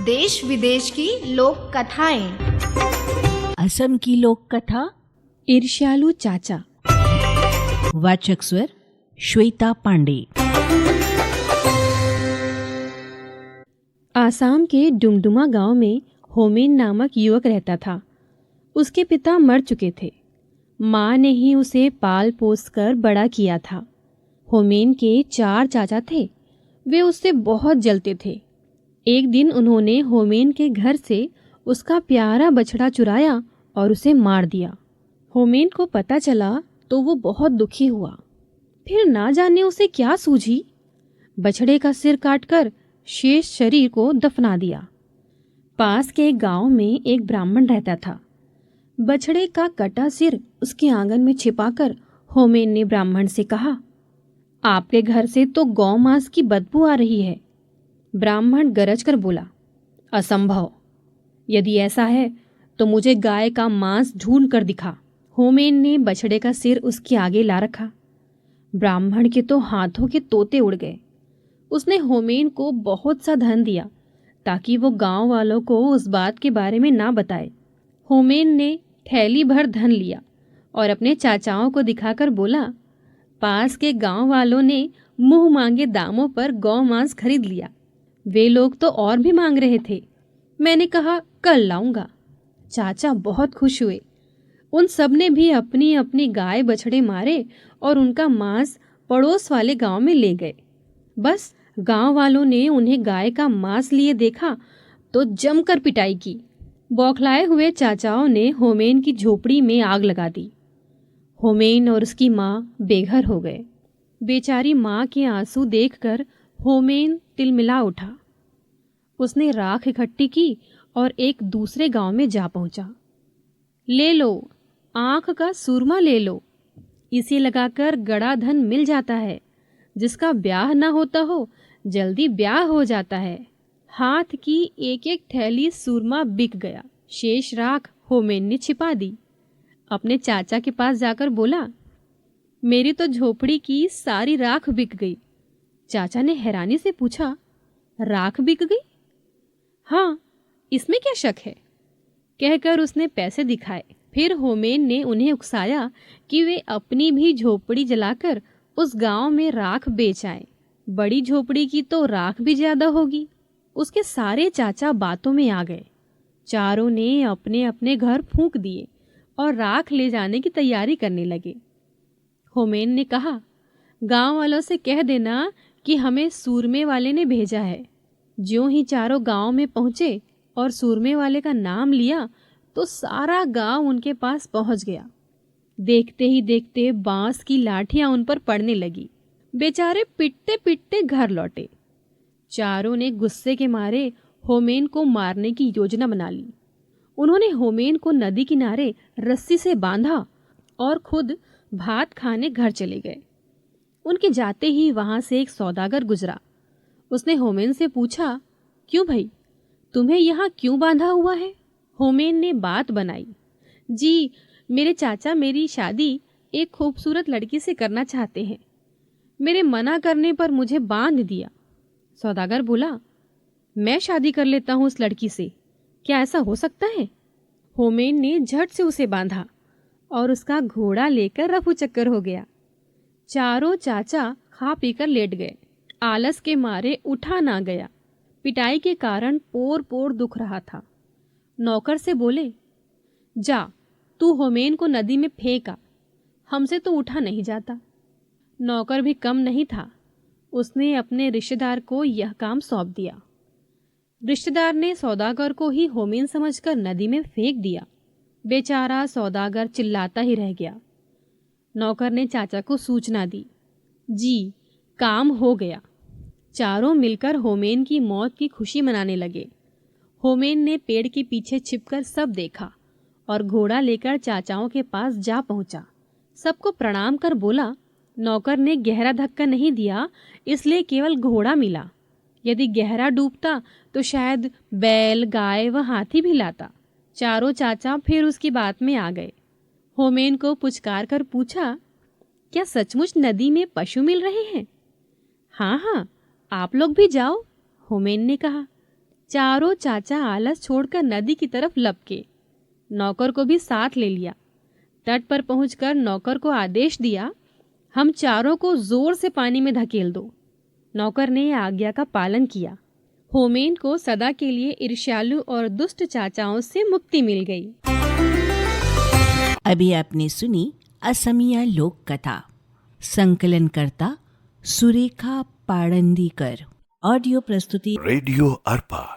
देश विदेश की लोक कथाएं। असम की लोक कथा ईर्ष्यालु चाचा। वाचक स्वर श्वेता पांडे। आसाम के डुमडुमा गांव में होमेन नामक युवक रहता था। उसके पिता मर चुके थे। माँ ने ही उसे पाल पोस कर बड़ा किया था। होमेन के 4 चाचा थे। वे उससे बहुत जलते थे। एक दिन उन्होंने होमेन के घर से उसका प्यारा बछड़ा चुराया और उसे मार दिया। होमेन को पता चला तो वो बहुत दुखी हुआ। फिर ना जाने उसे क्या सूझी, बछड़े का सिर काटकर शेष शरीर को दफना दिया। पास के गांव में एक ब्राह्मण रहता था। बछड़े का कटा सिर उसके आंगन में छिपाकर होमेन ने ब्राह्मण से कहा, आपके घर से तो गौ मांस की बदबू आ रही है। ब्राह्मण गरज कर बोला, असंभव। यदि ऐसा है तो मुझे गाय का मांस ढूंढ कर दिखा। होमेन ने बछड़े का सिर उसके आगे ला रखा। ब्राह्मण के तो हाथों के तोते उड़ गए। उसने होमेन को बहुत सा धन दिया ताकि वो गांव वालों को उस बात के बारे में ना बताए। होमेन ने थैली भर धन लिया और अपने चाचाओं को दिखाकर बोला, पास के गांव वालों ने मुंह मांगे दामों पर गौ मांस खरीद लिया। वे लोग तो और भी मांग रहे थे। मैंने कहा कल लाऊंगा। चाचा बहुत खुश हुए। उन सब ने भी अपनी अपनी गाय बछड़े मारे और उनका मांस पड़ोस वाले गांव में ले गए। बस गांव वालों ने उन्हें गाय का मांस लिए देखा तो जमकर पिटाई की। बौखलाए हुए चाचाओं ने होमेन की झोपड़ी में आग लगा दी। होमेन और उसकी माँ बेघर हो गए। बेचारी माँ के आंसू देखकर होमेन तिलमिला उठा। उसने राख इकट्ठी की और एक दूसरे गांव में जा पहुंचा। ले लो, आंख का सूरमा ले लो, इसे लगाकर गड़ा धन मिल जाता है। जिसका ब्याह ना होता हो जल्दी ब्याह हो जाता है। हाथ की एक एक थैली सूरमा बिक गया। शेष राख होमेन ने छिपा दी। अपने चाचा के पास जाकर बोला, मेरी तो झोपड़ी की सारी राख बिक गई। चाचा ने हैरानी से पूछा, राख बिक गई? हाँ, इसमें क्या शक है? कहकर उसने पैसे दिखाए। फिर होमेन ने उन्हें उकसाया कि वे अपनी भी झोपड़ी जलाकर उस गांव में राख बेच आए। बड़ी झोपड़ी की तो राख भी ज्यादा होगी। उसके सारे चाचा बातों में आ गए। चारों ने अपने अपने घर फूंक दिए और राख ले जाने की तैयारी करने लगे। होमेन ने कहा, गांव वालों से कह देना कि हमें सूरमे वाले ने भेजा है। ज्यों ही चारों गांव में पहुंचे और सूरमे वाले का नाम लिया तो सारा गांव उनके पास पहुंच गया। देखते ही देखते बांस की लाठियां उन पर पड़ने लगी। बेचारे पिटते पिटते घर लौटे। चारों ने गुस्से के मारे होमेन को मारने की योजना बना ली। उन्होंने होमेन को नदी किनारे रस्सी से बांधा और खुद भात खाने घर चले गए। उनके जाते ही वहां से एक सौदागर गुजरा। उसने होमेन से पूछा, क्यों भाई, तुम्हें यहाँ क्यों बांधा हुआ है? होमेन ने बात बनाई, जी मेरे चाचा मेरी शादी एक खूबसूरत लड़की से करना चाहते हैं। मेरे मना करने पर मुझे बांध दिया। सौदागर बोला, मैं शादी कर लेता हूँ उस लड़की से, क्या ऐसा हो सकता है? होमेन ने झट से उसे बांधा और उसका घोड़ा लेकर रफू चक्कर हो गया। चारों चाचा खा पीकर लेट गए। आलस के मारे उठा ना गया। पिटाई के कारण पोर पोर दुख रहा था। नौकर से बोले, जा तू होमेन को नदी में फेंका, हमसे तो उठा नहीं जाता। नौकर भी कम नहीं था। उसने अपने रिश्तेदार को यह काम सौंप दिया। रिश्तेदार ने सौदागर को ही होमेन समझकर नदी में फेंक दिया। बेचारा सौदागर चिल्लाता ही रह गया। नौकर ने चाचा को सूचना दी, जी काम हो गया। चारों मिलकर होमेन की मौत की खुशी मनाने लगे। होमेन ने पेड़ के पीछे छिपकर सब देखा और घोड़ा लेकर चाचाओं के पास जा पहुंचा। सबको प्रणाम कर बोला, नौकर ने गहरा धक्का नहीं दिया इसलिए केवल घोड़ा मिला। यदि गहरा डूबता तो शायद बैल, गाय व हाथी भी लाता। चारों चाचा फिर उसकी बात में आ गए। होमेन को पुचकार कर पूछा, क्या सचमुच नदी में पशु मिल रहे हैं? हाँ हाँ, आप लोग भी जाओ, होमेन ने कहा। चारों चाचा आलस छोड़कर नदी की तरफ लपके। नौकर को भी साथ ले लिया। तट पर पहुंचकर नौकर को आदेश दिया, हम चारों को जोर से पानी में धकेल दो। नौकर ने आज्ञा का पालन किया। होमेन को सदा के लिए ईर्ष्यालु और दुष्ट चाचाओं से मुक्ति मिल गई। अभी आपने सुनी असमिया लोक कथा। संकलनकर्ता सुरेखा पाडंदीकर। ऑडियो प्रस्तुति रेडियो अर्पा।